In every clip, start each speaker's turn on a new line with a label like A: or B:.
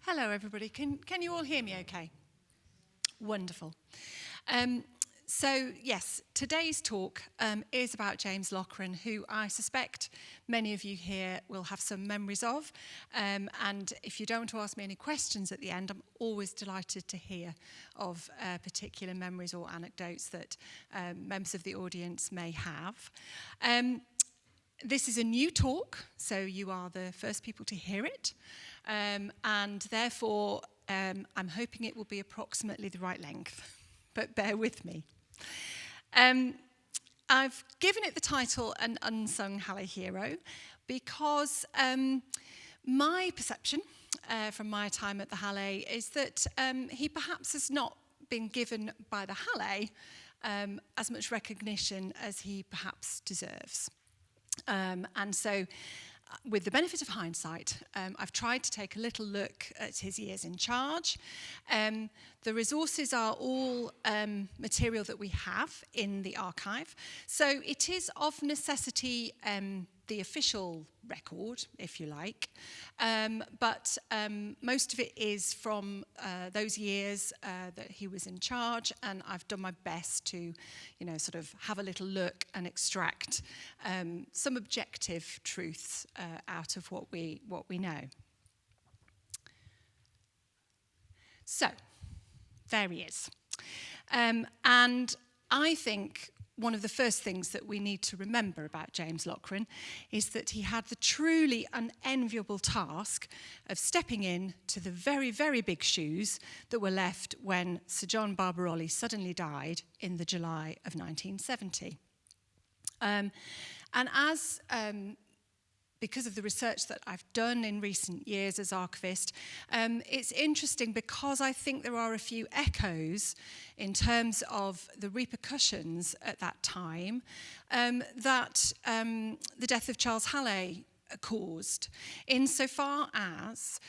A: Hello, everybody. Can you all hear me okay? Wonderful. So, yes, today's talk is about James Loughran, who I suspect many of you here will have some memories of. And if you don't want to ask me any questions at the end, I'm always delighted to hear of particular memories or anecdotes that members of the audience may have. This is a new talk, so you are the first people to hear it. And therefore, I'm hoping it will be approximately the right length, but bear with me. I've given it the title An Unsung Hallé Hero because my perception from my time at the Hallé is that he perhaps has not been given by the Hallé as much recognition as he perhaps deserves. And so, with the benefit of hindsight, I've tried to take a little look at his years in charge. The resources are all material that we have in the archive. So it is of necessity the official record, if you like. But most of it is from those years that he was in charge, and I've done my best to, sort of have a little look and extract some objective truths out of what we know. So, there he is. And I think one of the first things that we need to remember about James Loughran is that he had the truly unenviable task of stepping in to the very, very big shoes that were left when Sir John Barbirolli suddenly died in the July of 1970. And as because of the research that I've done in recent years as archivist, it's interesting because I think there are a few echoes in terms of the repercussions at that time that the death of Charles Hallé caused, insofar as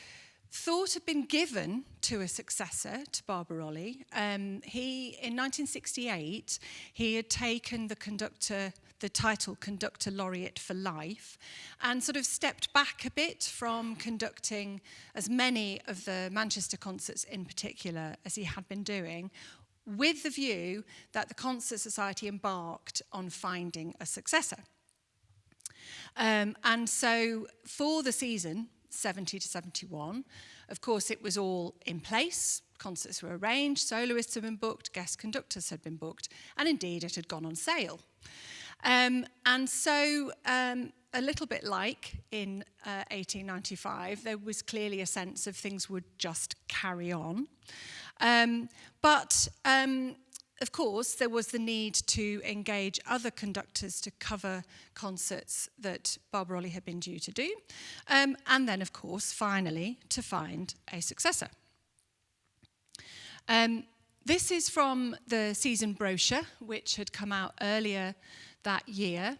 A: thought had been given to a successor to Barbirolli. In 1968, he had taken the title Conductor Laureate for life, and sort of stepped back a bit from conducting as many of the Manchester concerts in particular as he had been doing, with the view that the Concert Society embarked on finding a successor. And so for the season, 70 to 71, of course it was all in place. Concerts were arranged, soloists had been booked, guest conductors had been booked, and indeed it had gone on sale. And so, a little bit like in 1895, there was clearly a sense of things would just carry on. But, of course, there was the need to engage other conductors to cover concerts that Barbirolli had been due to do. And then, of course, finally, to find a successor. This is from the season brochure, which had come out earlier that year.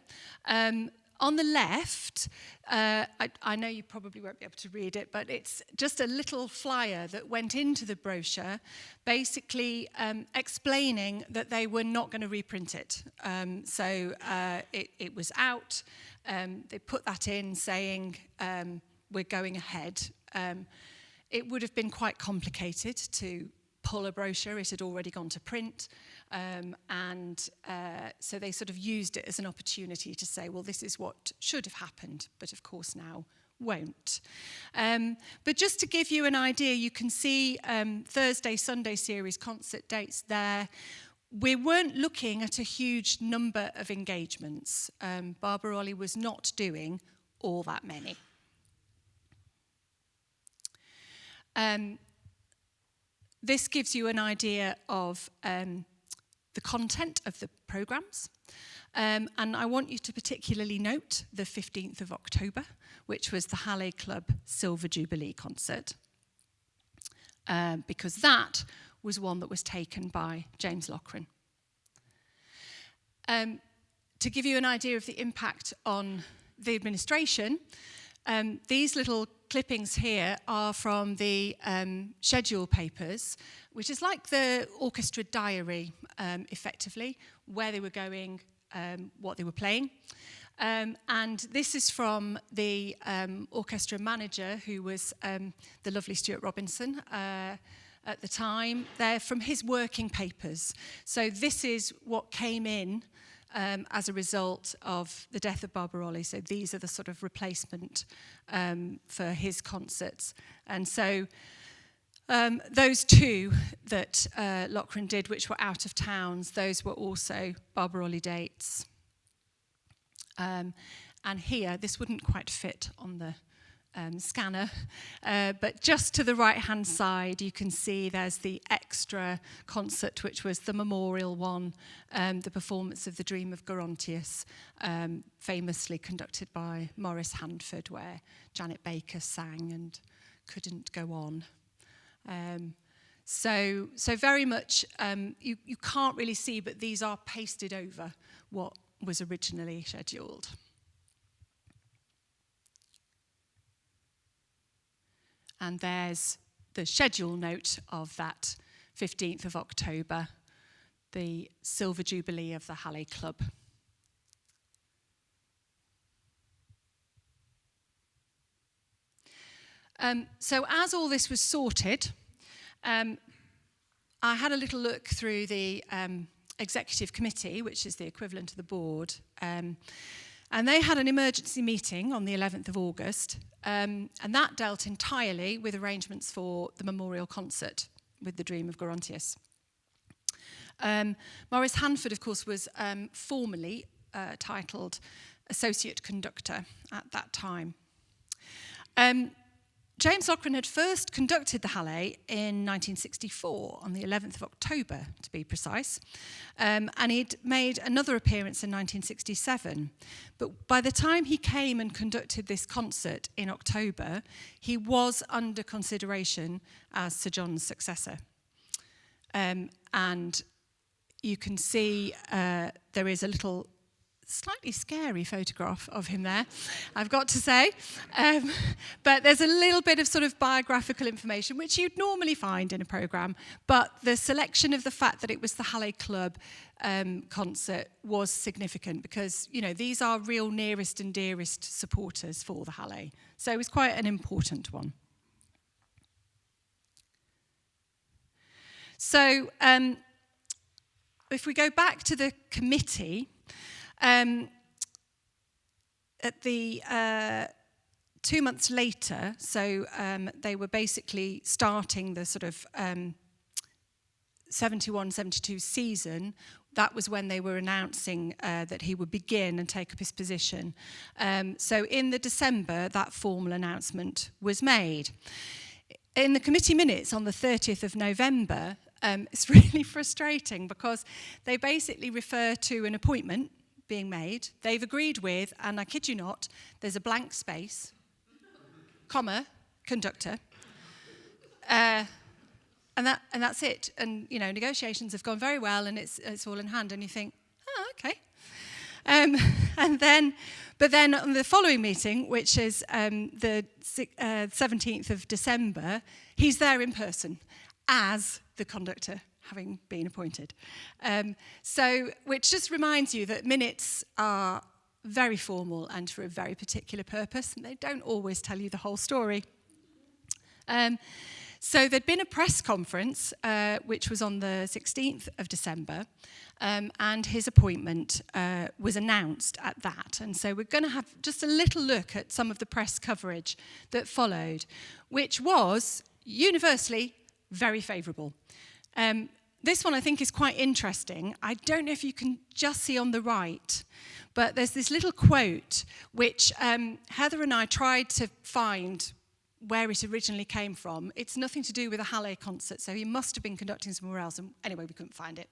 A: On the left, I know you probably won't be able to read it, but it's just a little flyer that went into the brochure, basically explaining that they were not going to reprint it. So it was out. They put that in saying, we're going ahead. It would have been quite complicated to pull a brochure. It had already gone to print. So they sort of used it as an opportunity to say, well, this is what should have happened, but of course now won't. But just to give you an idea, you can see Thursday, Sunday series concert dates there. We weren't looking at a huge number of engagements. Barbirolli was not doing all that many. This gives you an idea of the content of the programmes. And I want you to particularly note the 15th of October, which was the Hallé Club Silver Jubilee concert, because that was one that was taken by James Loughran. To give you an idea of the impact on the administration, these little clippings here are from the schedule papers, which is like the orchestra diary, effectively, where they were going, what they were playing. And this is from the orchestra manager, who was the lovely Stuart Robinson at the time. They're from his working papers. So this is what came in as a result of the death of Barbirolli. So these are the sort of replacement for his concerts. And so those two that Loughran did, which were out of towns, those were also Barbirolli dates. And here, this wouldn't quite fit on the scanner, but just to the right-hand side, you can see there's the extra concert, which was the memorial one, the performance of The Dream of Gerontius, famously conducted by Maurice Handford, where Janet Baker sang and couldn't go on. So very much, you can't really see, but these are pasted over what was originally scheduled. And there's the schedule note of that 15th of October, the Silver Jubilee of the Hallé Club. So as all this was sorted, I had a little look through the executive committee, which is the equivalent of the board, and they had an emergency meeting on the 11th of August, and that dealt entirely with arrangements for the memorial concert with The Dream of Gerontius. Maurice Handford, of course, was formally titled Associate Conductor at that time. James Loughran had first conducted the Hallé in 1964, on the 11th of October, to be precise, and he'd made another appearance in 1967. But by the time he came and conducted this concert in October, he was under consideration as Sir John's successor. And you can see there is a little slightly scary photograph of him there, I've got to say. But there's a little bit of sort of biographical information, which you'd normally find in a programme, but the selection of the fact that it was the Hallé Club concert was significant because, you know, these are real nearest and dearest supporters for the Hallé. So it was quite an important one. So if we go back to the committee, at the 2 months later, so they were basically starting the sort of 71-72 season. That was when they were announcing that he would begin and take up his position. So in the December, that formal announcement was made. In the committee minutes on the 30th of November, it's really frustrating because they basically refer to an appointment being made, they've agreed with, and I kid you not, there's a blank space, comma, conductor, and that's it. And you know, negotiations have gone very well, and it's all in hand. And you think, oh, okay. But then on the following meeting, which is the 17th of December, he's there in person as the conductor, having been appointed. So, which just reminds you that minutes are very formal and for a very particular purpose, and they don't always tell you the whole story. So there'd been a press conference, which was on the 16th of December, and his appointment was announced at that. And so we're going to have just a little look at some of the press coverage that followed, which was universally very favourable. This one I think is quite interesting. I don't know if you can just see on the right, but there's this little quote which Heather and I tried to find where it originally came from. It's nothing to do with a Hallé concert, so he must have been conducting somewhere else, and anyway, we couldn't find it.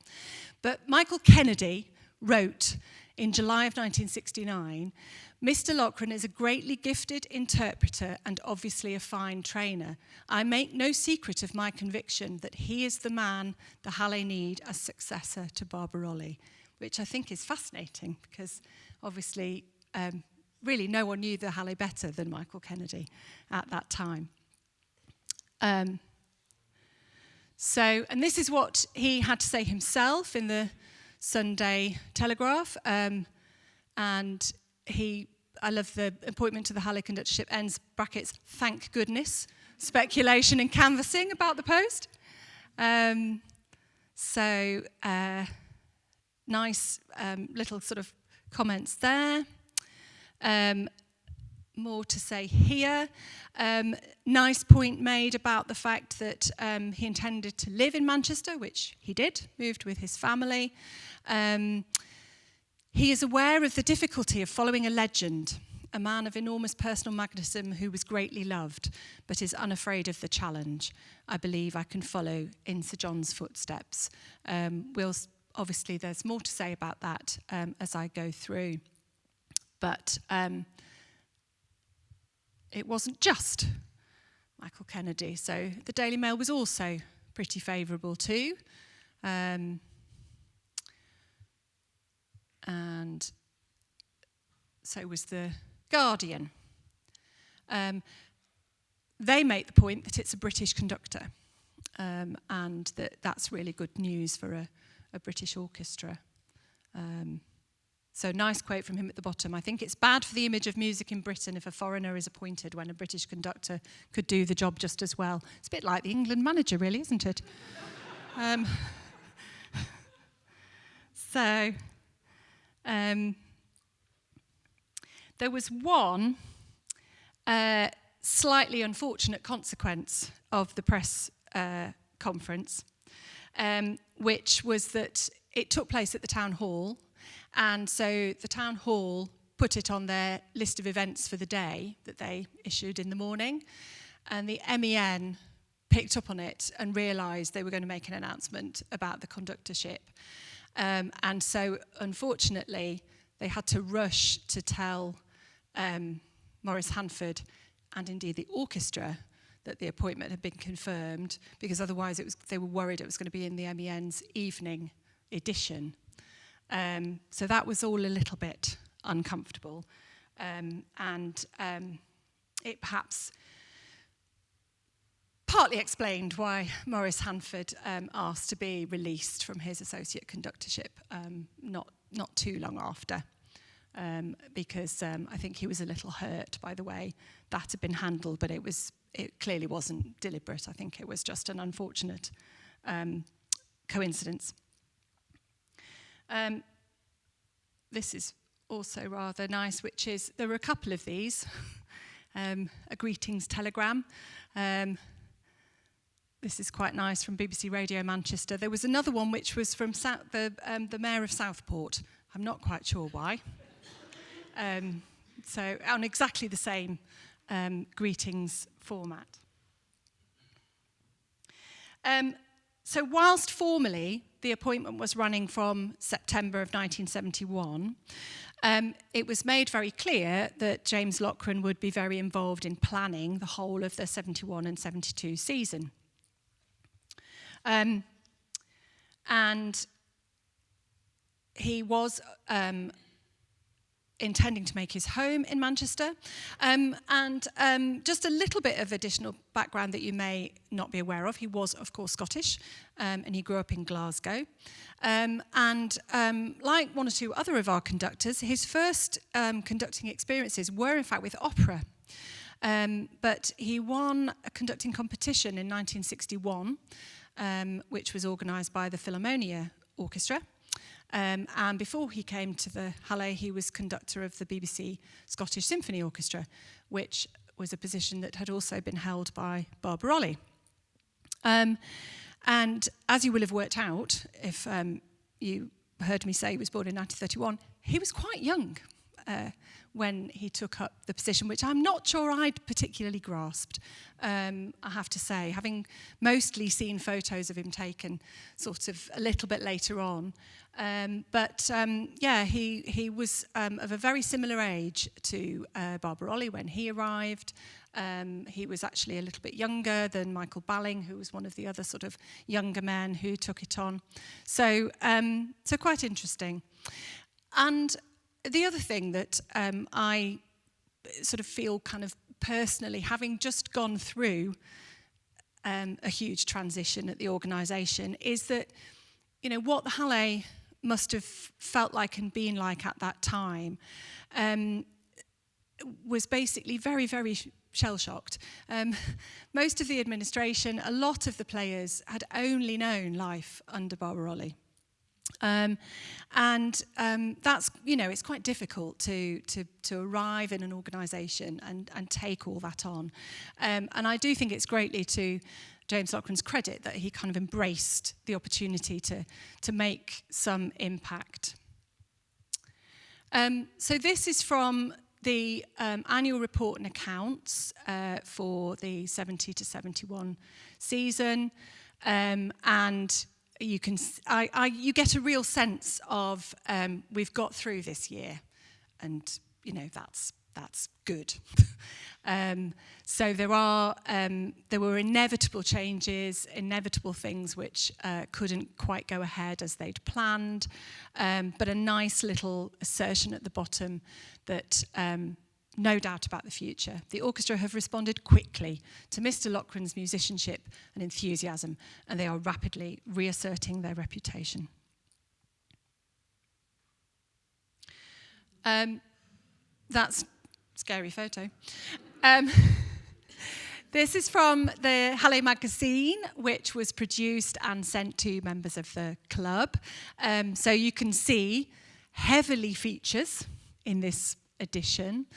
A: But Michael Kennedy wrote in July of 1969, "Mr. Loughran is a greatly gifted interpreter and obviously a fine trainer. I make no secret of my conviction that he is the man the Hallé need as successor to Barbirolli," which I think is fascinating because obviously really no one knew the Hallé better than Michael Kennedy at that time. And this is what he had to say himself in the Sunday Telegraph, and I love the appointment to the Hallé conductorship, ends brackets, thank goodness, speculation and canvassing about the post. Nice little sort of comments there. More to say here. Nice point made about the fact that he intended to live in Manchester, which he did, moved with his family. He is aware of the difficulty of following a legend, a man of enormous personal magnetism who was greatly loved, but is unafraid of the challenge. I believe I can follow in Sir John's footsteps. Obviously, there's more to say about that as I go through. But it wasn't just Michael Kennedy. So the Daily Mail was also pretty favourable too. And so was the Guardian. They make the point that it's a British conductor, and that's really good news for a British orchestra. So nice quote from him at the bottom. I think it's bad for the image of music in Britain if a foreigner is appointed when a British conductor could do the job just as well. It's a bit like the England manager, really, isn't it? There was one slightly unfortunate consequence of the press conference, which was that it took place at the town hall, and so the town hall put it on their list of events for the day that they issued in the morning, and the MEN picked up on it and realised they were going to make an announcement about the conductorship. And so, unfortunately, they had to rush to tell Maurice Hanford and indeed the orchestra that the appointment had been confirmed, because otherwise they were worried it was going to be in the MEN's evening edition. So that was all a little bit uncomfortable. It perhaps partly explained why Maurice Hanford asked to be released from his associate conductorship not too long after, because I think he was a little hurt by the way that had been handled, but it clearly wasn't deliberate. I think it was just an unfortunate coincidence. This is also rather nice, which is, there were a couple of these, a greetings telegram. This is quite nice from BBC Radio Manchester. There was another one which was from the Mayor of Southport. I'm not quite sure why. So on exactly the same greetings format. So whilst formally the appointment was running from September of 1971, it was made very clear that James Loughran would be very involved in planning the whole of the 71 and 72 season. And he was intending to make his home in Manchester. Just a little bit of additional background that you may not be aware of. He was, of course, Scottish, and he grew up in Glasgow. Like one or two other of our conductors, his first conducting experiences were, in fact, with opera. But he won a conducting competition in 1961, which was organised by the Philharmonia Orchestra. And before he came to the Hallé, he was conductor of the BBC Scottish Symphony Orchestra, which was a position that had also been held by Barbirolli. And as you will have worked out, if you heard me say he was born in 1931, he was quite young when he took up the position, which I'm not sure I'd particularly grasped, I have to say, having mostly seen photos of him taken sort of a little bit later on. He was of a very similar age to Barbirolli when he arrived. He was actually a little bit younger than Michael Balling, who was one of the other sort of younger men who took it on. So quite interesting. And the other thing that I sort of feel kind of personally, having just gone through a huge transition at the organisation, is that, you know, what the Hallé must have felt like and been like at that time was basically very, very shell-shocked. Most of the administration, a lot of the players had only known life under Barbirolli. That's, it's quite difficult to arrive in an organisation and take all that on. And I do think it's greatly to James Loughran's credit that he kind of embraced the opportunity to make some impact. So this is from the annual report and accounts for the 70 to 71 season, and you get a real sense of we've got through this year, and that's good. So there were inevitable changes, inevitable things which couldn't quite go ahead as they'd planned, but a nice little assertion at the bottom that no doubt about the future. The orchestra have responded quickly to Mr. Loughran's musicianship and enthusiasm, and they are rapidly reasserting their reputation. That's a scary photo. This is from the Hallé magazine, which was produced and sent to members of the club. So you can see heavily features in this edition.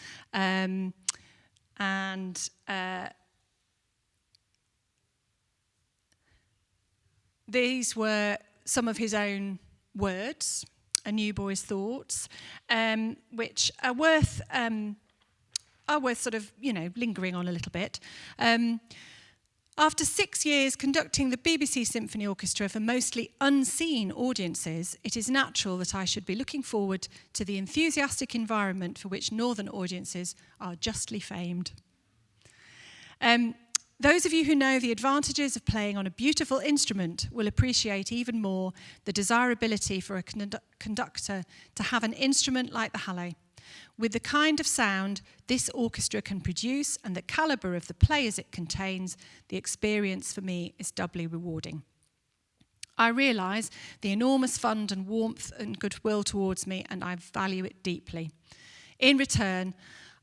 A: These were some of his own words, A New Boy's Thoughts, which are worth sort of, lingering on a little bit. After 6 years conducting the BBC Symphony Orchestra for mostly unseen audiences, it is natural that I should be looking forward to the enthusiastic environment for which northern audiences are justly famed. Those of you who know the advantages of playing on a beautiful instrument will appreciate even more the desirability for a conductor to have an instrument like the Hallé. With the kind of sound this orchestra can produce and the calibre of the players it contains, the experience for me is doubly rewarding. I realise the enormous fund and warmth and goodwill towards me, and I value it deeply. In return,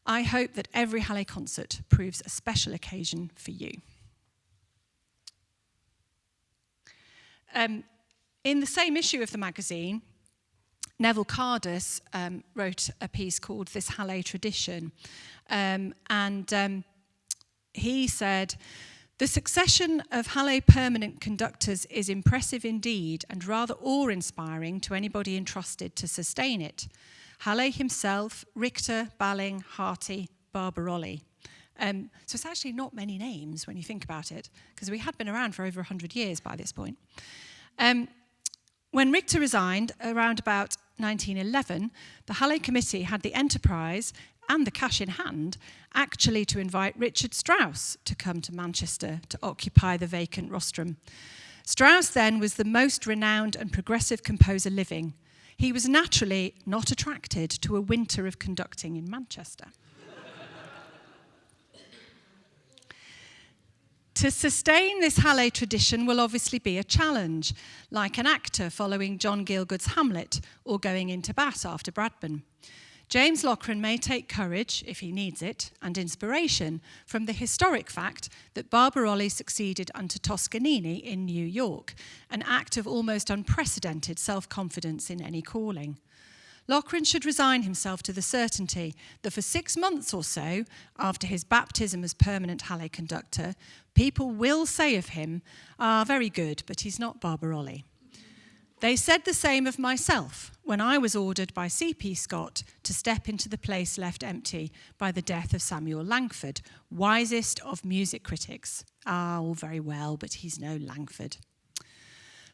A: I hope that every Hallé concert proves a special occasion for you. In the same issue of the magazine, Neville Cardus wrote a piece called This Hallé Tradition, he said, "The succession of Hallé permanent conductors is impressive indeed and rather awe-inspiring to anybody entrusted to sustain it. Hallé himself, Richter, Balling, Harty, Barbirolli." So it's actually not many names when you think about it, because we had been around for over 100 years by this point. When Richter resigned, around about 1911, the Hallé Committee had the enterprise and the cash in hand actually to invite Richard Strauss to come to Manchester to occupy the vacant rostrum. Strauss then was the most renowned and progressive composer living. He was naturally not attracted to a winter of conducting in Manchester. To sustain this Hallé tradition will obviously be a challenge, like an actor following John Gielgud's Hamlet or going into bat after Bradburn. James Loughran may take courage, if he needs it, and inspiration from the historic fact that Barbirolli succeeded unto Toscanini in New York, an act of almost unprecedented self-confidence in any calling. Loughran should resign himself to the certainty that for 6 months or so, after his baptism as permanent Hallé conductor, people will say of him, very good, but he's not Barbirolli. They said the same of myself when I was ordered by C.P. Scott to step into the place left empty by the death of Samuel Langford, wisest of music critics. All very well, but he's no Langford.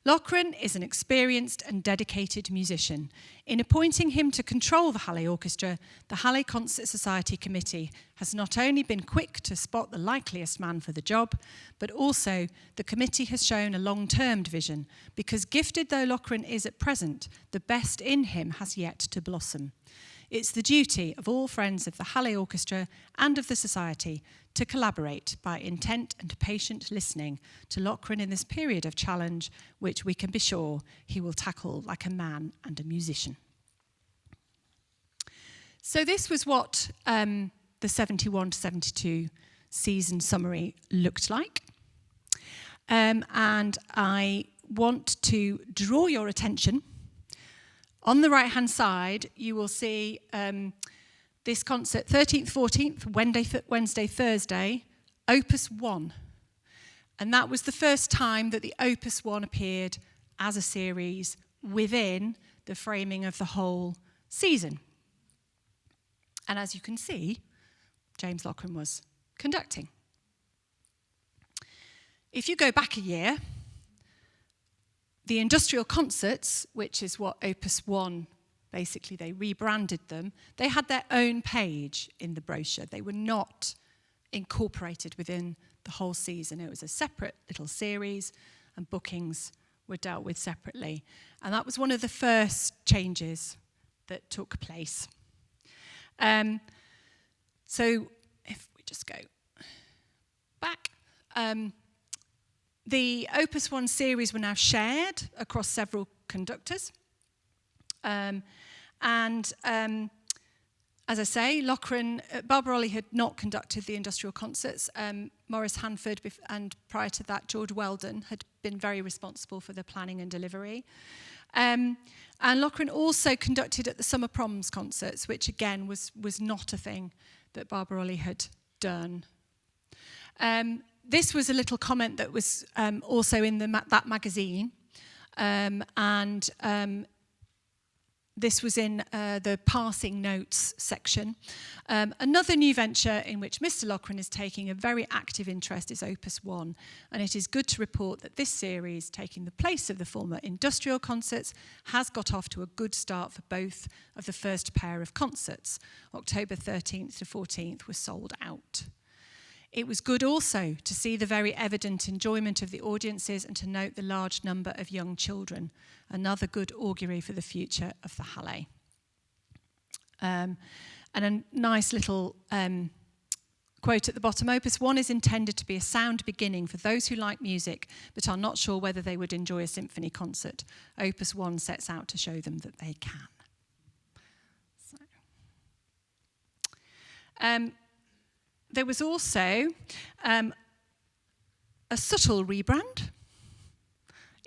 A: Loughran is an experienced and dedicated musician. In appointing him to control the Hallé Orchestra, the Hallé Concerts Society Committee has not only been quick to spot the likeliest man for the job, but also the committee has shown a long-term vision, because gifted though Loughran is at present, the best in him has yet to blossom. it's the duty of all friends of the Hallé Orchestra and of the Society to collaborate by intent and patient listening to Loughran in this period of challenge, which we can be sure he will tackle like a man and a musician. So this was what the 71 to 72 season summary looked like. And I want to draw your attention. On the right-hand side, you will see this concert, 13th, 14th, Wednesday, Thursday, Opus 1. And that was the first time that the Opus 1 appeared as a series within the framing of the whole season. And as you can see, James Loughran was conducting. If you go back a year, the industrial concerts, which is what Opus 1, basically they rebranded them, they had their own page in the brochure. They were not incorporated within the whole season. It was a separate little series, and bookings were dealt with separately. And that was one of the first changes that took place. So if we just go back, the Opus 1 series were now shared across several conductors. As I say, Loughran, Barbirolli had not conducted the industrial concerts. Maurice Hanford, and prior to that, George Weldon had been very responsible for the planning and delivery. And Loughran also conducted at the Summer Proms concerts, which again was not a thing that Barbirolli had done. This was a little comment that was also in that magazine, this was in the passing notes section. Another new venture in which Mr. Loughran is taking a very active interest is Opus 1, and it is good to report that this series, taking the place of the former industrial concerts, has got off to a good start for both of the first pair of concerts. October 13th to 14th was sold out. It was good also to see the very evident enjoyment of the audiences and to note the large number of young children, another good augury for the future of the Hallé. And a nice little quote at the bottom, Opus 1 is intended to be a sound beginning for those who like music but are not sure whether they would enjoy a symphony concert. Opus 1 sets out to show them that they can. So. There was also a subtle rebrand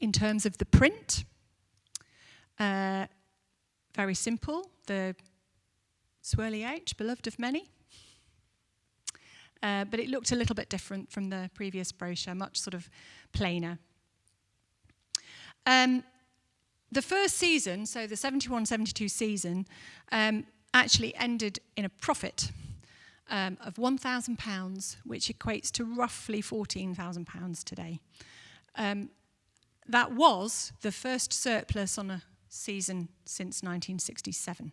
A: in terms of the print. Very simple, the swirly H, beloved of many. But it looked a little bit different from the previous brochure, much sort of plainer. The first season, so the 71-72 season, actually ended in a profit of £1,000, which equates to roughly £14,000 today. That was the first surplus on a season since 1967.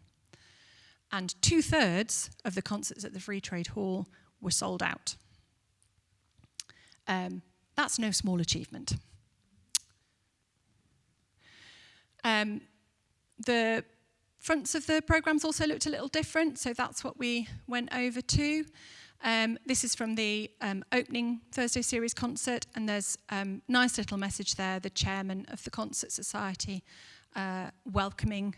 A: And 2/3 of the concerts at the Free Trade Hall were sold out. That's no small achievement. The fronts of the programmes also looked a little different, so that's what we went over to. This is from the opening Thursday series concert, and there's a nice little message there, the chairman of the Concert Society welcoming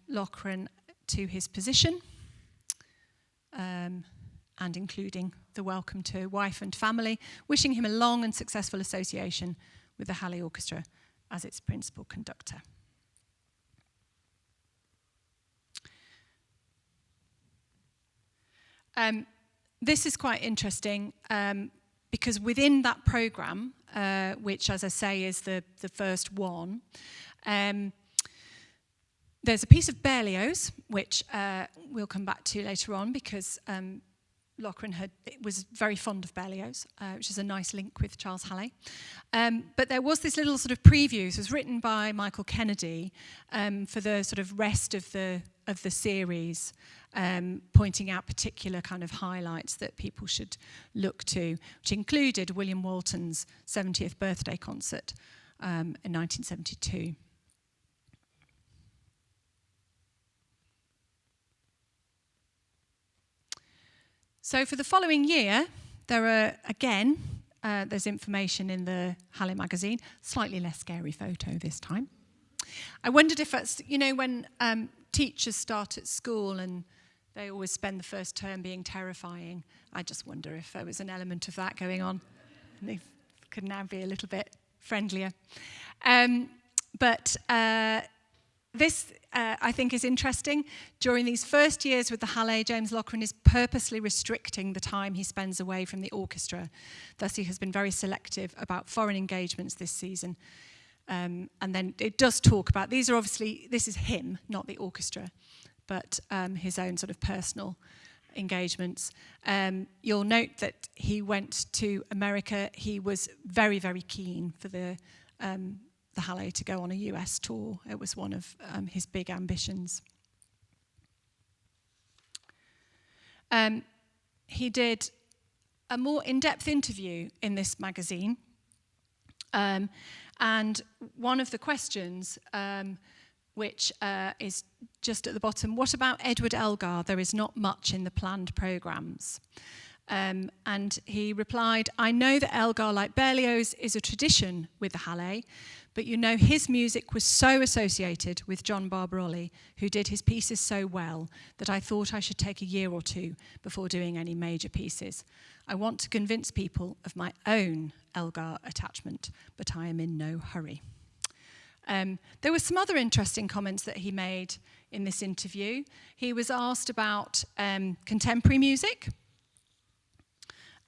A: Loughran to his position, and including the welcome to wife and family, wishing him a long and successful association with the Hallé Orchestra as its principal conductor. This is quite interesting because within that programme, which, as I say, is the first one, there's a piece of Berlioz, which we'll come back to later on because Loughran was very fond of Berlioz, which is a nice link with Charles Hallé. But there was this little sort of preview. It was written by Michael Kennedy for the sort of rest of the series, pointing out particular kind of highlights that people should look to, which included William Walton's 70th birthday concert in 1972. So for the following year, there are, again, there's information in the Hallé magazine, slightly less scary photo this time. I wondered if that's, you know, when teachers start at school and they always spend the first term being terrifying. I just wonder if there was an element of that going on. And they could now be a little bit friendlier. But this, I think, is interesting. During these first years with the Hallé, James Loughran is purposely restricting the time he spends away from the orchestra. Thus, he has been very selective about foreign engagements this season. And then it does talk about, these are obviously, this is him, not the orchestra, but his own sort of personal engagements. You'll note that he went to America. He was very, very keen for the Hallé to go on a US tour. It was one of his big ambitions. He did a more in-depth interview in this magazine. And one of the questions, which is just at the bottom, what about Edward Elgar? There is not much in the planned programmes. And he replied, I know that Elgar, like Berlioz, is a tradition with the Hallé, but you know his music was so associated with John Barbirolli, who did his pieces so well, that I thought I should take a year or two before doing any major pieces. I want to convince people of my own Elgar attachment, but I am in no hurry. There were some other interesting comments that he made in this interview. He was asked about contemporary music,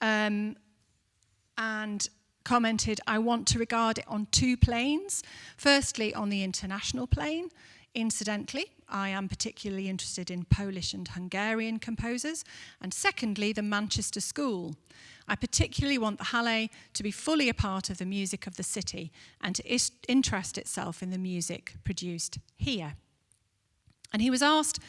A: and commented, I want to regard it on two planes. Firstly, on the international plane. Incidentally, I am particularly interested in Polish and Hungarian composers. And secondly, the Manchester School. I particularly want the Hallé to be fully a part of the music of the city and to interest itself in the music produced here. And he was asked,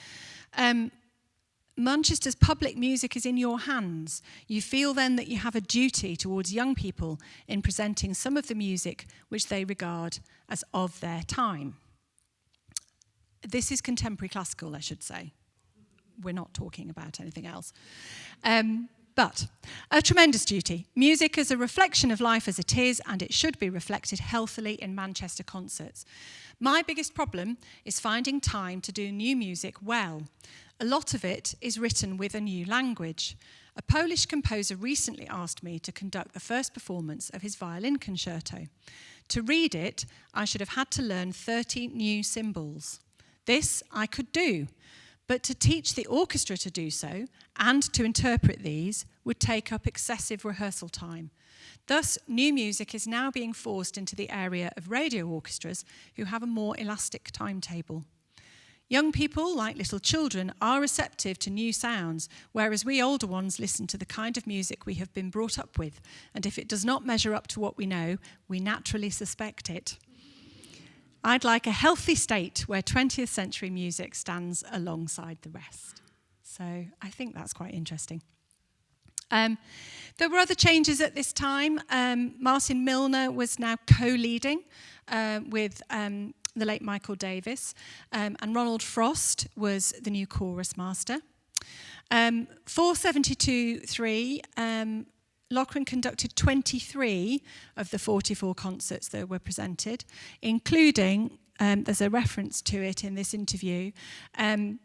A: Manchester's public music is in your hands. You feel then that you have a duty towards young people in presenting some of the music which they regard as of their time. This is contemporary classical, I should say. We're not talking about anything else. But a tremendous duty. Music is a reflection of life as it is, and it should be reflected healthily in Manchester concerts. My biggest problem is finding time to do new music well. A lot of it is written with a new language. A Polish composer recently asked me to conduct the first performance of his violin concerto. To read it, I should have had to learn 30 new symbols. This I could do, but to teach the orchestra to do so and to interpret these would take up excessive rehearsal time. Thus, new music is now being forced into the area of radio orchestras who have a more elastic timetable. Young people, like little children, are receptive to new sounds, whereas we older ones listen to the kind of music we have been brought up with, and if it does not measure up to what we know, we naturally suspect it. I'd like a healthy state where 20th century music stands alongside the rest. So I think that's quite interesting. There were other changes at this time. Martin Milner was now co-leading with the late Michael Davis, and Ronald Frost was the new chorus master. 472-3, Loughran conducted 23 of the 44 concerts that were presented, including, there's a reference to it in this interview, a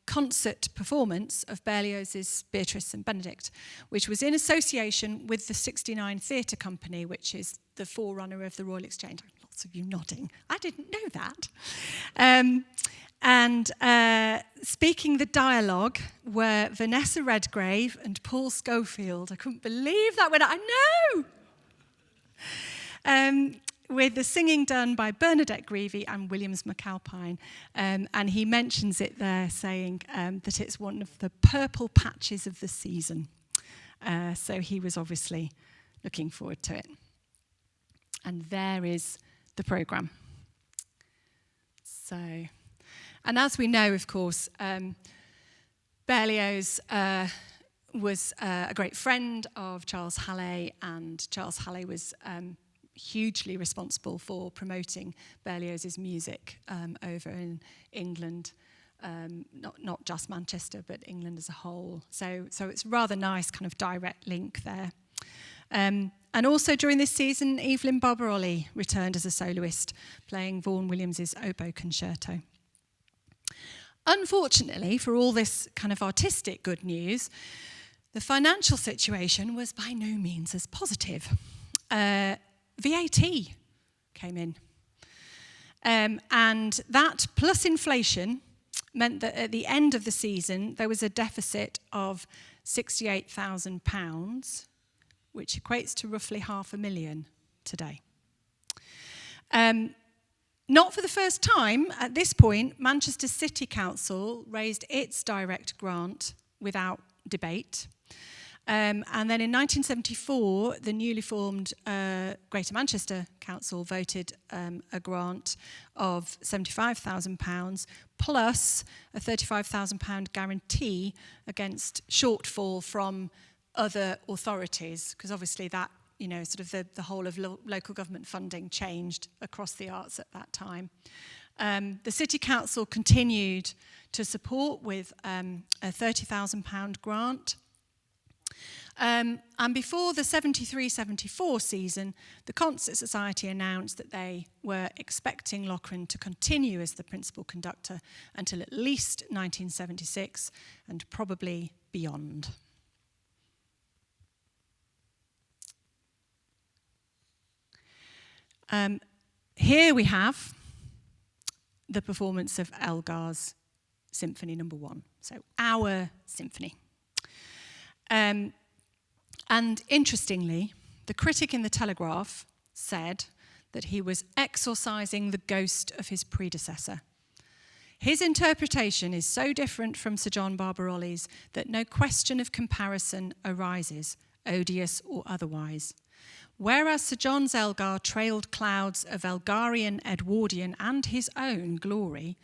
A: concert performance of Berlioz's Beatrice and Benedict, which was in association with the 69 Theatre Company, which is the forerunner of the Royal Exchange. Lots of you nodding. I didn't know that. And speaking the dialogue were Vanessa Redgrave and Paul Schofield. I couldn't believe that when I know! With the singing done by Bernadette Greevy and Williams McAlpine. And he mentions it there, saying that it's one of the purple patches of the season. So he was obviously looking forward to it. And there is the programme. So, and as we know, of course, Berlioz was a great friend of Charles Hallé, and Charles Hallé was hugely responsible for promoting Berlioz's music over in England not just Manchester, but England as a whole. So it's a rather nice kind of direct link there. And also during this season, Evelyn Barbirolli returned as a soloist, playing Vaughan Williams's oboe concerto. Unfortunately, for all this kind of artistic good news, the financial situation was by no means as positive. VAT came in. And that plus inflation meant that at the end of the season, there was a deficit of £68,000, which equates to roughly £500,000 today. Not for the first time, at this point, Manchester City Council raised its direct grant without debate. And then in 1974, the newly formed Greater Manchester Council voted a grant of £75,000 plus a £35,000 guarantee against shortfall from other authorities, because obviously that, you know, sort of the whole of local government funding changed across the arts at that time. The City Council continued to support with a £30,000 grant. And before the 73-74 season, the Concert Society announced that they were expecting Loughran to continue as the principal conductor until at least 1976 and probably beyond. Here we have the performance of Elgar's Symphony No. 1, so our symphony. And interestingly, the critic in the Telegraph said that he was exorcising the ghost of his predecessor. His interpretation is so different from Sir John Barbirolli's that no question of comparison arises, odious or otherwise. Whereas Sir John's Elgar trailed clouds of Elgarian, Edwardian, and his own glory,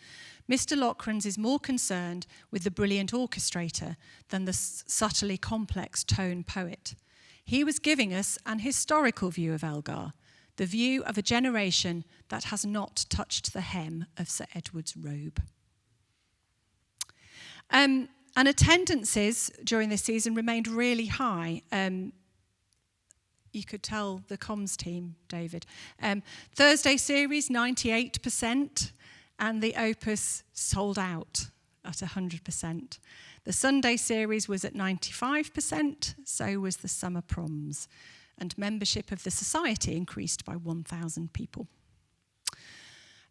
A: Mr. Loughran's is more concerned with the brilliant orchestrator than the subtly complex tone poet. He was giving us an historical view of Elgar, the view of a generation that has not touched the hem of Sir Edward's robe. And attendances during this season remained really high. You could tell the comms team, David. Thursday series, 98%, and the Opus sold out at 100%. The Sunday series was at 95%, so was the Summer Proms. And membership of the Society increased by 1,000 people.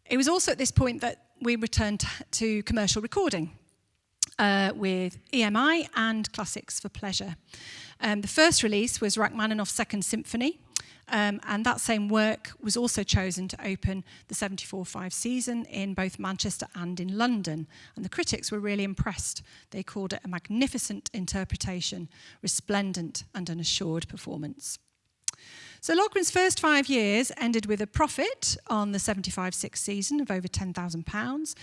A: It was also at this point that we returned to commercial recording with EMI and Classics for Pleasure. The first release was Rachmaninoff's Second Symphony, and that same work was also chosen to open the 74-5 season in both Manchester and in London. And the critics were really impressed. They called it a magnificent interpretation, resplendent and an assured performance. So Loughran's first 5 years ended with a profit on the 75-6 season of over £10,000,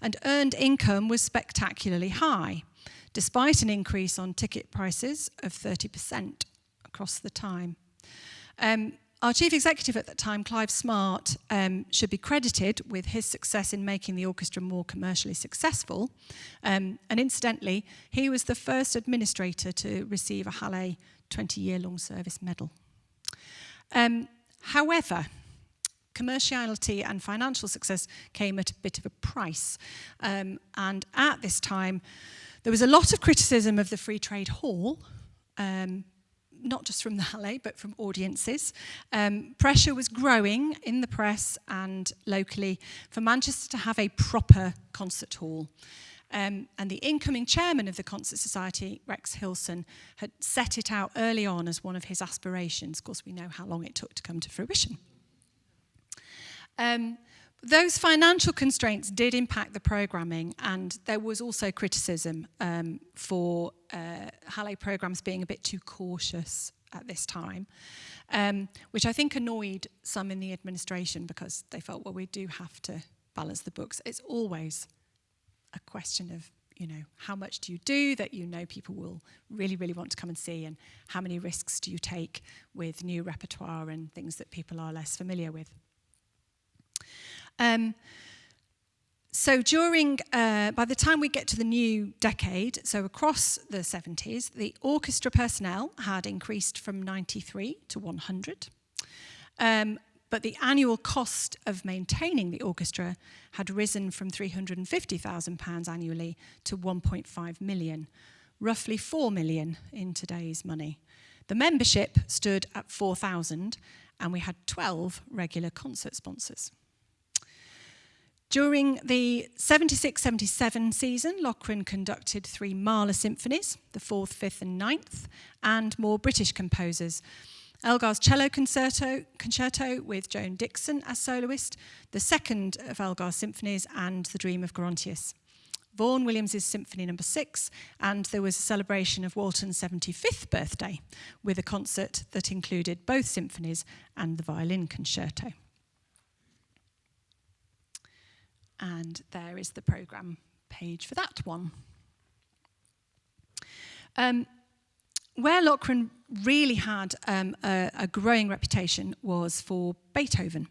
A: and earned income was spectacularly high, despite an increase on ticket prices of 30% across the time. Our chief executive at that time, Clive Smart, should be credited with his success in making the orchestra more commercially successful. And incidentally, he was the first administrator to receive a Hallé 20-year long service medal. However, commerciality and financial success came at a bit of a price. And at this time, there was a lot of criticism of the Free Trade Hall, not just from the Hallé, but from audiences. Pressure was growing in the press and locally for Manchester to have a proper concert hall. And the incoming chairman of the Concert Society, Rex Hilson, had set it out early on as one of his aspirations. Of course, we know how long it took to come to fruition. Those financial constraints did impact the programming, and there was also criticism for Hallé programmes being a bit too cautious at this time, which I think annoyed some in the administration because they felt, well, we do have to balance the books. It's always a question of, you know, how much do you do that you know people will really, really want to come and see, and how many risks do you take with new repertoire and things that people are less familiar with. So by the time we get to the new decade, so across the 70s, the orchestra personnel had increased from 93 to 100. But the annual cost of maintaining the orchestra had risen from £350,000 annually to 1.5 million, roughly 4 million in today's money. The membership stood at 4,000, and we had 12 regular concert sponsors. During the 76-77 season, Loughran conducted 3 Mahler symphonies, the 4th, 5th and 9th, and more British composers. Elgar's Cello Concerto with Joan Dixon as soloist, the 2nd of Elgar's symphonies, and The Dream of Gerontius. Vaughan Williams' Symphony No. 6, and there was a celebration of Walton's 75th birthday with a concert that included both symphonies and the violin concerto. And there is the programme page for that one. Where Loughran really had a growing reputation was for Beethoven.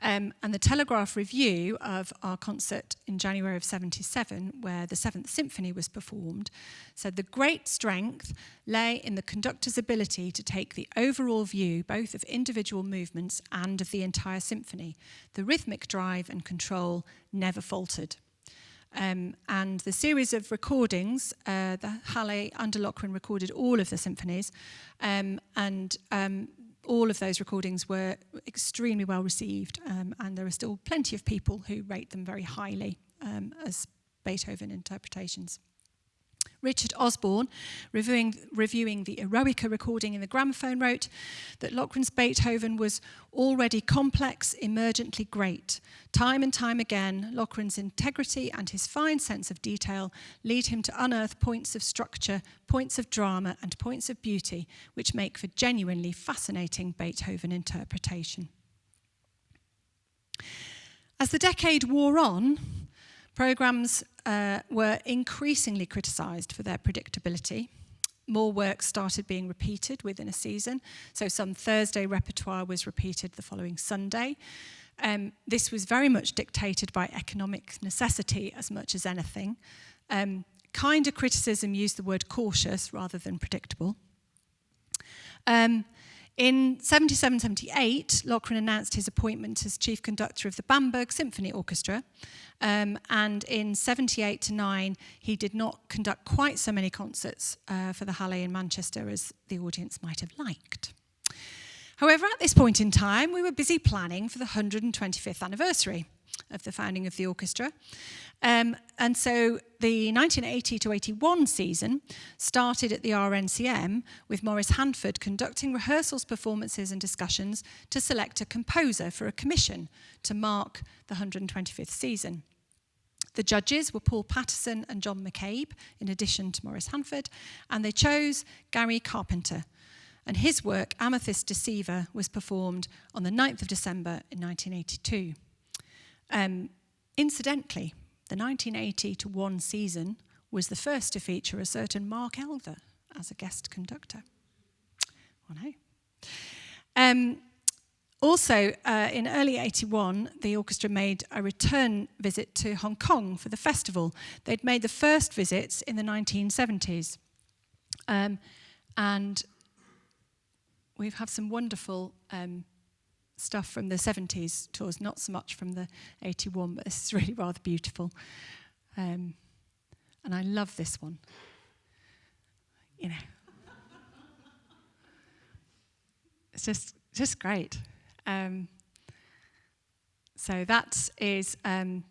A: And the Telegraph review of our concert in January of 77, where the 7th Symphony was performed, said the great strength lay in the conductor's ability to take the overall view both of individual movements and of the entire symphony. The rhythmic drive and control never faltered. And the series of recordings, the Hallé under Loughran recorded all of the symphonies, and all of those recordings were extremely well received, and there are still plenty of people who rate them very highly as Beethoven interpretations. Richard Osborne, reviewing the Eroica recording in the gramophone, wrote that Loughran's Beethoven was already complex, emergently great. Time and time again, Loughran's integrity and his fine sense of detail lead him to unearth points of structure, points of drama, and points of beauty, which make for genuinely fascinating Beethoven interpretation. As the decade wore on, programmes were increasingly criticised for their predictability. More work started being repeated within a season, so some Thursday repertoire was repeated the following Sunday. This was very much dictated by economic necessity as much as anything. Kinder criticism used the word cautious rather than predictable. In 77-78, Loughran announced his appointment as chief conductor of the Bamberg Symphony Orchestra, and in 78-9, he did not conduct quite so many concerts for the Hallé in Manchester as the audience might have liked. However, at this point in time, we were busy planning for the 125th anniversary of the founding of the orchestra. And so the 1980-81 season started at the RNCM with Maurice Handford conducting rehearsals, performances and discussions to select a composer for a commission to mark the 125th season. The judges were Paul Patterson and John McCabe, in addition to Maurice Handford, and they chose Gary Carpenter. And his work, Amethyst Deceiver, was performed on the 9th of December in 1982. Incidentally, the 1980-1 season was the first to feature a certain Mark Elder as a guest conductor. Oh no. Also, in early 81, the orchestra made a return visit to Hong Kong for the festival. They'd made the first visits in the 1970s. And we have some wonderful stuff from the 70s tours, not so much from the 81, but this is really rather beautiful. And I love this one. You know. It's just great. So that is a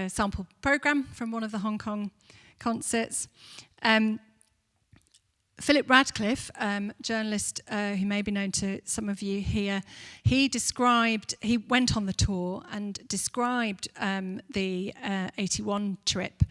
A: sample program from one of the Hong Kong concerts. Philip Radcliffe, journalist who may be known to some of you here, he went on the tour and described the 81 trip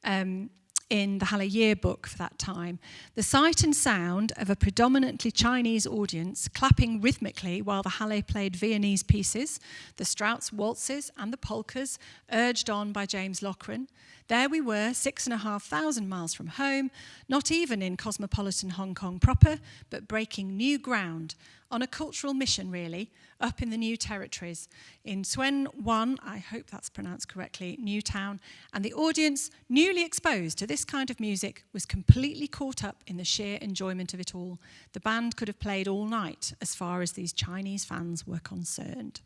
A: in the Hallé yearbook for that time. The sight and sound of a predominantly Chinese audience clapping rhythmically while the Hallé played Viennese pieces, the Strauss waltzes and the polkas, urged on by James Loughran, There we were, 6,500 miles from home, not even in cosmopolitan Hong Kong proper, but breaking new ground on a cultural mission, really, up in the new territories, in Tsuen Wan, I hope that's pronounced correctly, Newtown, and the audience, newly exposed to this kind of music, was completely caught up in the sheer enjoyment of it all. The band could have played all night, as far as these Chinese fans were concerned.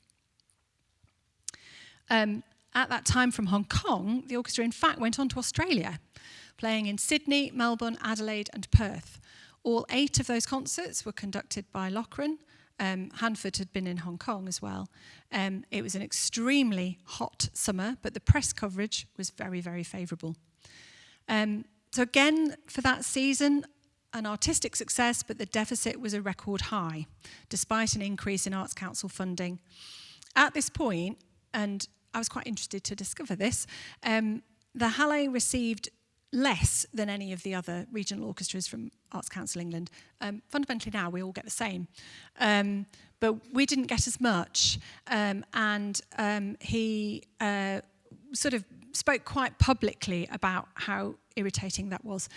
A: At that time from Hong Kong, the orchestra in fact went on to Australia, playing in Sydney, Melbourne, Adelaide and Perth. All 8 of those concerts were conducted by Loughran. Hanford had been in Hong Kong as well. It was an extremely hot summer, but the press coverage was very, very favourable. So again, for that season, an artistic success, but the deficit was a record high, despite an increase in Arts Council funding. At this point, and I was quite interested to discover this, the Hallé received less than any of the other regional orchestras from Arts Council England. Fundamentally now we all get the same, but we didn't get as much, and he sort of spoke quite publicly about how irritating that was,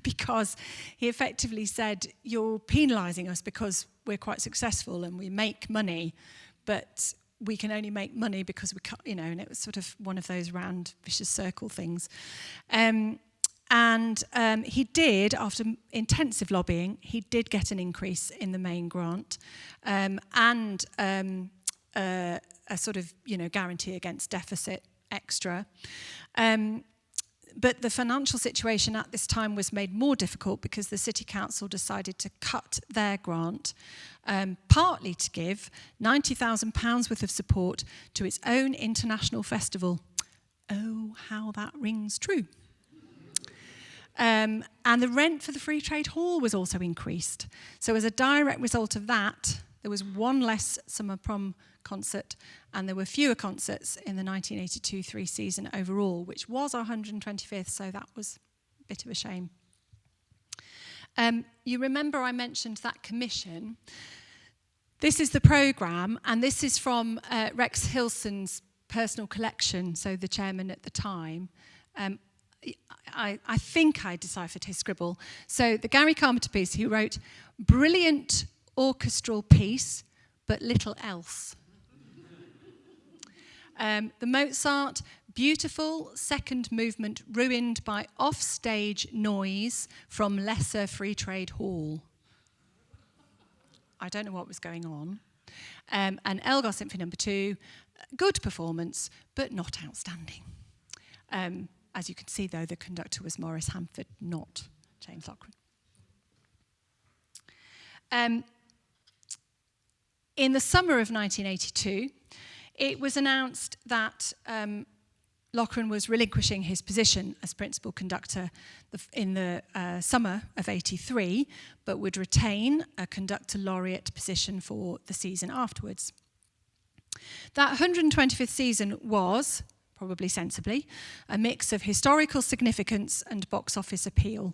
A: because he effectively said, you're penalising us because we're quite successful and we make money, but we can only make money because we can't, and it was sort of one of those round vicious circle things. He did, after intensive lobbying, he did get an increase in the main grant, and a sort of, guarantee against deficit extra. But the financial situation at this time was made more difficult because the City Council decided to cut their grant, partly to give £90,000 worth of support to its own international festival. Oh, how that rings true. And the rent for the Free Trade Hall was also increased. So as a direct result of that, there was one less summer prom concert, and there were fewer concerts in the 1982-3 season overall, which was our 125th, so that was a bit of a shame. You remember I mentioned that commission. This is the programme, and this is from Rex Hilson's personal collection, so the chairman at the time. I think I deciphered his scribble. So the Gary Carpenter piece, he wrote, brilliant orchestral piece, but little else. The Mozart, beautiful second movement ruined by offstage noise from lesser Free Trade Hall. I don't know what was going on. And Elgar Symphony No. 2, good performance, but not outstanding. As you can see, though, the conductor was Maurice Hanford, not James Loughran. In the summer of 1982, it was announced that Loughran was relinquishing his position as principal conductor in the summer of '83, but would retain a conductor laureate position for the season afterwards. That 125th season was, probably sensibly, a mix of historical significance and box office appeal.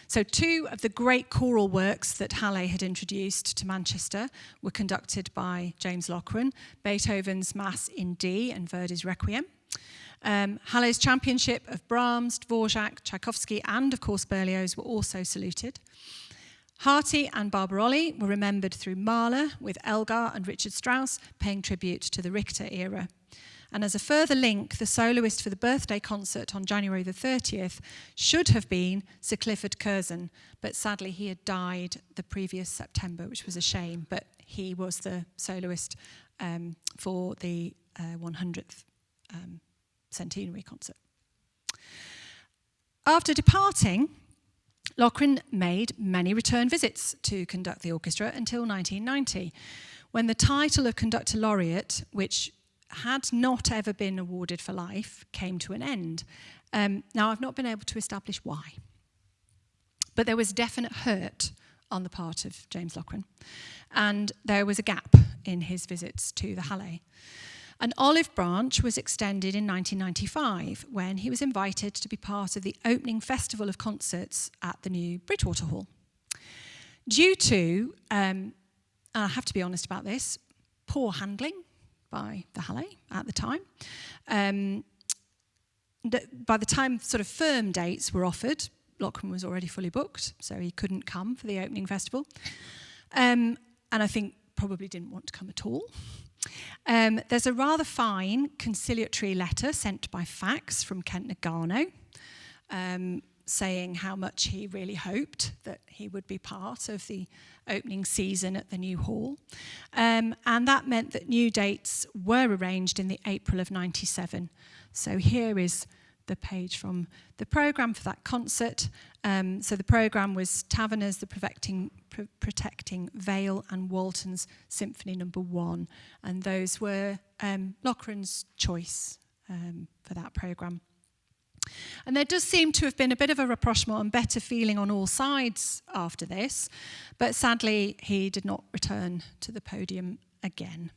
A: So 2 of the great choral works that Hallé had introduced to Manchester were conducted by James Loughran, Beethoven's Mass in D and Verdi's Requiem. Hallé's championship of Brahms, Dvorak, Tchaikovsky and, of course, Berlioz were also saluted. Harty and Barbirolli were remembered through Mahler, with Elgar and Richard Strauss paying tribute to the Richter era. And as a further link, the soloist for the birthday concert on January the 30th should have been Sir Clifford Curzon, but sadly he had died the previous September, which was a shame, but he was the soloist for the 100th centenary concert. After departing, Loughran made many return visits to conduct the orchestra until 1990, when the title of Conductor Laureate, which had not ever been awarded for life, came to an end. Now, I've not been able to establish why, but there was definite hurt on the part of James Loughran, and there was a gap in his visits to the Hallé. An olive branch was extended in 1995 when he was invited to be part of the opening festival of concerts at the new Bridgewater Hall. Due to, and I have to be honest about this, poor handling by the Hallé at the time, by the time sort of firm dates were offered, Loughran was already fully booked, so he couldn't come for the opening festival. And I think probably didn't want to come at all. There's a rather fine conciliatory letter sent by fax from Kent Nagano, saying how much he really hoped that he would be part of the opening season at the new hall. And that meant that new dates were arranged in the April of '97. So here is the page from the programme for that concert. So the programme was Taverners, the Protecting Vale and Walton's Symphony No. 1. And those were Loughran's choice for that programme. And there does seem to have been a bit of a rapprochement and better feeling on all sides after this, but sadly he did not return to the podium again.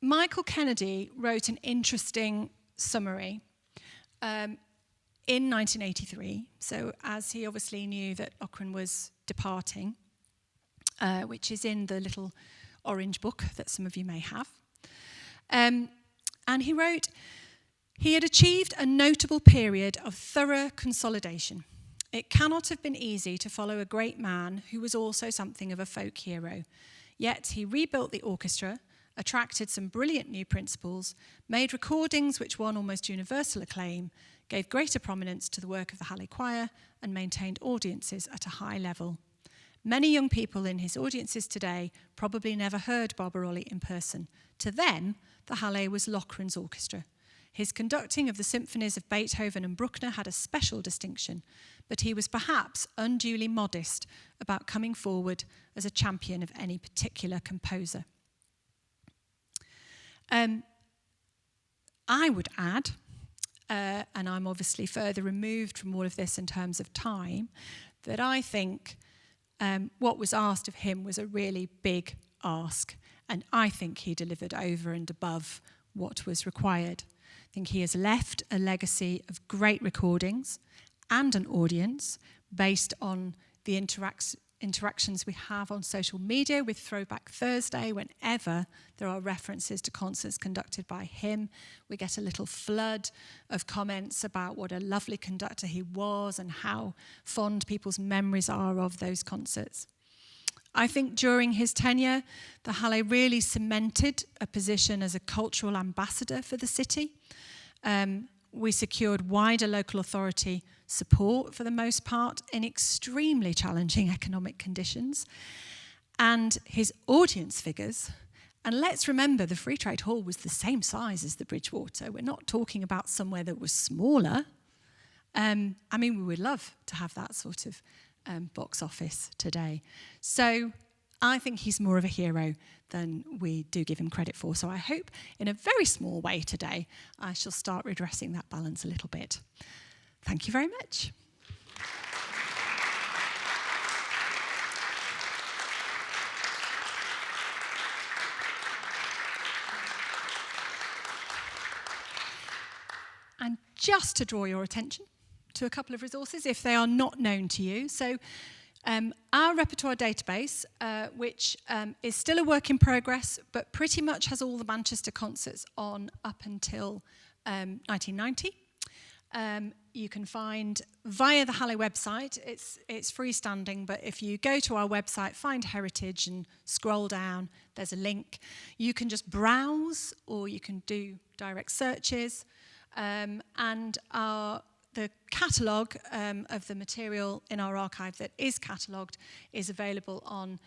A: Michael Kennedy wrote an interesting summary in 1983, so as he obviously knew that Loughran was departing, which is in the little orange book that some of you may have. And he wrote, he had achieved a notable period of thorough consolidation. It cannot have been easy to follow a great man who was also something of a folk hero. Yet he rebuilt the orchestra, attracted some brilliant new principals, made recordings which won almost universal acclaim, gave greater prominence to the work of the Hallé Choir, and maintained audiences at a high level. Many young people in his audiences today probably never heard Barbirolli in person. To them, the Hallé was Loughran's orchestra. His conducting of the symphonies of Beethoven and Bruckner had a special distinction, but he was perhaps unduly modest about coming forward as a champion of any particular composer. I would add, and I'm obviously further removed from all of this in terms of time, that I think what was asked of him was a really big ask, and I think he delivered over and above what was required. I think he has left a legacy of great recordings and an audience based on the interactions we have on social media with Throwback Thursday. Whenever there are references to concerts conducted by him, we get a little flood of comments about what a lovely conductor he was and how fond people's memories are of those concerts. I think during his tenure, the Hallé really cemented a position as a cultural ambassador for the city. We secured wider local authority support for the most part in extremely challenging economic conditions. And his audience figures, and let's remember the Free Trade Hall was the same size as the Bridgewater. We're not talking about somewhere that was smaller. I mean, we would love to have that sort of box office today. So I think he's more of a hero than we do give him credit for. So I hope in a very small way today, I shall start redressing that balance a little bit. Thank you very much. And just to draw your attention to a couple of resources, if they are not known to you. So our repertoire database, which is still a work in progress, but pretty much has all the Manchester concerts on up until 1990. You can find via the Hallé website, it's freestanding, but if you go to our website, find Heritage and scroll down, there's a link. You can just browse or you can do direct searches. And the catalogue of the material in our archive that is catalogued is available on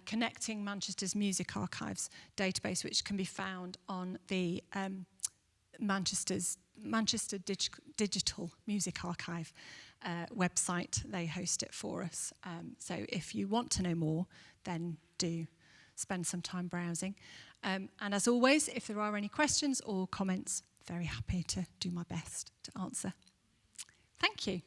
A: Connecting Manchester's Music Archives database, which can be found on the Manchester Digital Music Archive website. They host it for us. So if you want to know more, then do spend some time browsing. And as always, if there are any questions or comments, very happy to do my best to answer. Thank you.